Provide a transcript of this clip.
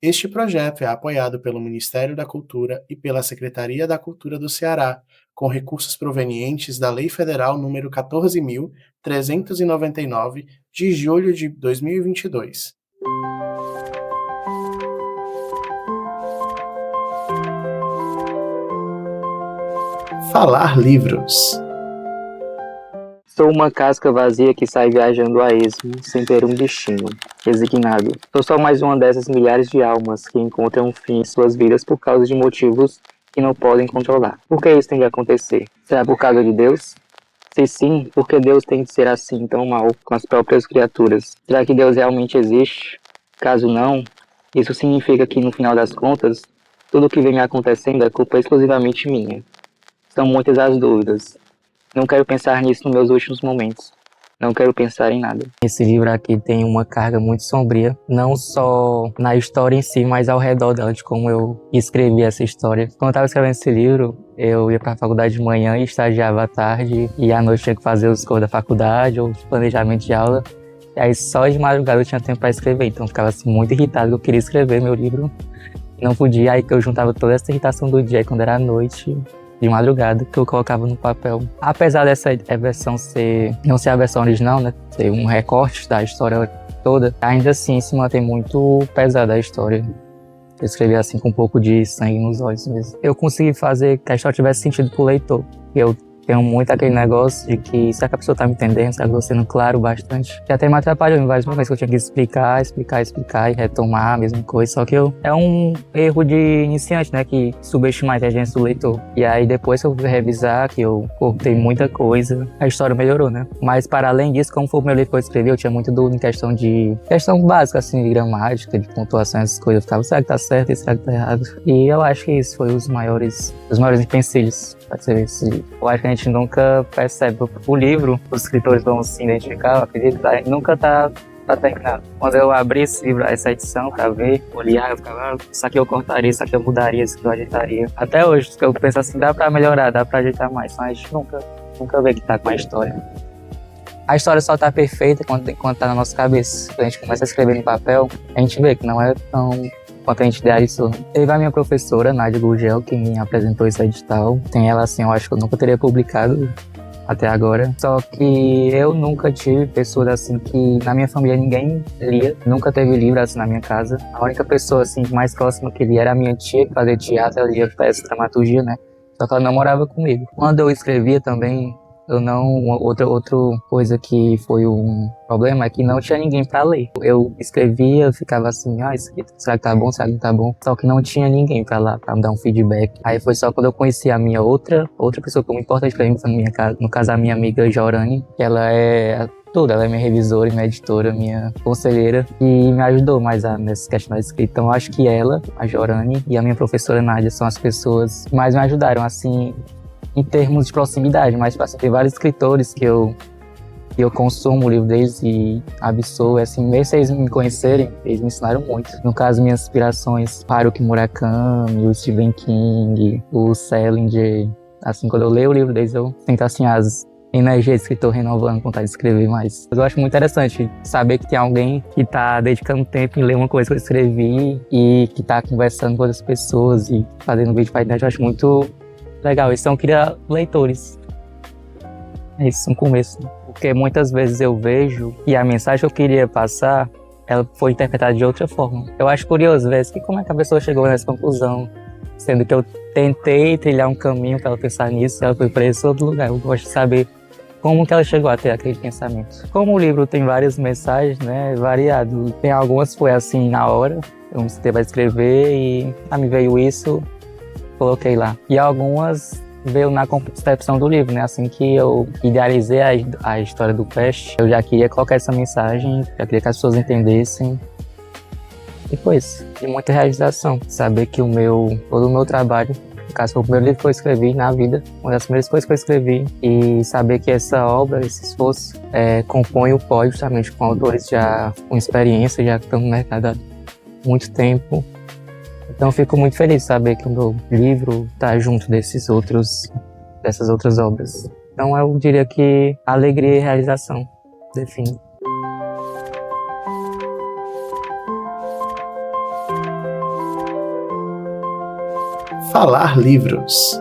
Este projeto é apoiado pelo Ministério da Cultura e pela Secretaria da Cultura do Ceará, com recursos provenientes da Lei Federal nº 14.399, de julho de 2022. Falar livros. Sou uma casca vazia que sai viajando a esmo, sem ter um destino, resignado. Sou só mais uma dessas milhares de almas que encontram um fim em suas vidas por causa de motivos que não podem controlar. Por que isso tem de acontecer? Será por causa de Deus? Se sim, por que Deus tem de ser assim tão mal com as próprias criaturas? Será que Deus realmente existe? Caso não, isso significa que no final das contas, tudo o que vem me acontecendo é culpa exclusivamente minha. São muitas as dúvidas. Não quero pensar nisso nos meus últimos momentos. Não quero pensar em nada. Esse livro aqui tem uma carga muito sombria, não só na história em si, mas ao redor dela, de como eu escrevi essa história. Quando eu estava escrevendo esse livro, eu ia para a faculdade de manhã e estagiava à tarde, e à noite tinha que fazer os coisas da faculdade ou planejamento de aula. E aí só de madrugada eu tinha tempo para escrever, então eu ficava assim, muito irritado, eu queria escrever meu livro. Não podia, aí que eu juntava toda essa irritação do dia, quando era à noite, de madrugada, que eu colocava no papel. Apesar dessa versão não ser a versão original, né, ser um recorte da história toda, ainda assim se mantém muito pesada a história. Eu escrevi assim com um pouco de sangue nos olhos mesmo. Eu consegui fazer que a história tivesse sentido pro leitor. Eu tenho muito aquele negócio de que será que a pessoa tá me entendendo, será que eu tô sendo claro bastante? Que até me atrapalhou em vários momentos que eu tinha que explicar e retomar a mesma coisa. Só que é um erro de iniciante, né? Que subestima a inteligência do leitor. E aí depois que eu fui revisar, que eu cortei muita coisa, a história melhorou, né? Mas para além disso, como foi o meu livro que eu escrevi, eu tinha muito dúvida em questão básica, assim, de gramática, de pontuação, essas coisas. Eu ficava, será que tá certo e será que tá errado? E eu acho que isso foi os maiores empecilhos para ser esse livro. Eu acho que a gente nunca percebe. O livro, os escritores vão se identificar, eu acredito, nunca tá terminado. Quando eu abri esse livro, essa edição, pra ver, olhar, eu ficava, isso aqui eu cortaria, isso aqui eu mudaria, isso aqui eu ajeitaria. Até hoje, eu penso assim, dá pra melhorar, dá pra ajeitar mais, mas a gente nunca vê que tá com a história. A história só tá perfeita quando tá na nossa cabeça. Quando a gente começa a escrever no papel, a gente vê que não é tão quanto a gente idealizou. Teve a minha professora, Nádia Gurgel, que me apresentou esse edital. Sem ela, assim, eu acho que eu nunca teria publicado até agora. Só que eu nunca tive pessoas assim que na minha família ninguém lia. Nunca teve livro assim na minha casa. A única pessoa assim mais próxima que lia era a minha tia, que fazia teatro, ela lia peça, dramaturgia, né? Só que ela não morava comigo. Quando eu escrevia também, outra coisa que foi um problema é que não tinha ninguém pra ler. Eu escrevia, ficava assim, isso aqui, será que tá bom, será que não tá bom? Só que não tinha ninguém pra lá, pra me dar um feedback. Aí foi só quando eu conheci a minha outra pessoa que é muito importante pra mim, foi no caso a minha amiga Jorane, que ela é tudo, ela é minha revisora, minha editora, minha conselheira, e me ajudou mais nessa questão da escrita. Então eu acho que ela, a Jorane, e a minha professora Nádia são as pessoas que mais me ajudaram, assim, em termos de proximidade, mas tem vários escritores que eu consumo o livro deles e absorvo, assim, mesmo se eles me conhecerem, eles me ensinaram muito. No caso, minhas inspirações, Haruki Murakami, o Stephen King, o Salinger, assim, quando eu leio o livro deles, eu sinto, assim, as energias de escritor renovando, vontade de escrever mais. Eu acho muito interessante saber que tem alguém que tá dedicando tempo em ler uma coisa que eu escrevi e que tá conversando com outras pessoas e fazendo vídeo pra internet. Eu acho muito legal, então eu queria leitores. É isso, um começo. Porque muitas vezes eu vejo que a mensagem que eu queria passar, ela foi interpretada de outra forma. Eu acho curioso ver que como é que a pessoa chegou nessa conclusão, sendo que eu tentei trilhar um caminho para ela pensar nisso, ela foi para esse outro lugar. Eu gosto de saber como que ela chegou até aquele pensamento. Como o livro tem várias mensagens, né, variado. Tem algumas que foi assim na hora, eu me sentei para escrever e me veio isso, coloquei lá. E algumas veio na concepção do livro, né? Assim que eu idealizei a história do Peste, eu já queria colocar essa mensagem, já queria que as pessoas entendessem. E foi isso. E muita realização. Saber que todo o meu trabalho, no caso foi o primeiro livro que eu escrevi na vida, uma das primeiras coisas que eu escrevi, e saber que essa obra, esse esforço, compõe o pódio justamente com autores já com experiência, já que estão no mercado há muito tempo. Então eu fico muito feliz de saber que o meu livro está junto dessas outras obras. Então eu diria que alegria e realização define. Falar Livros.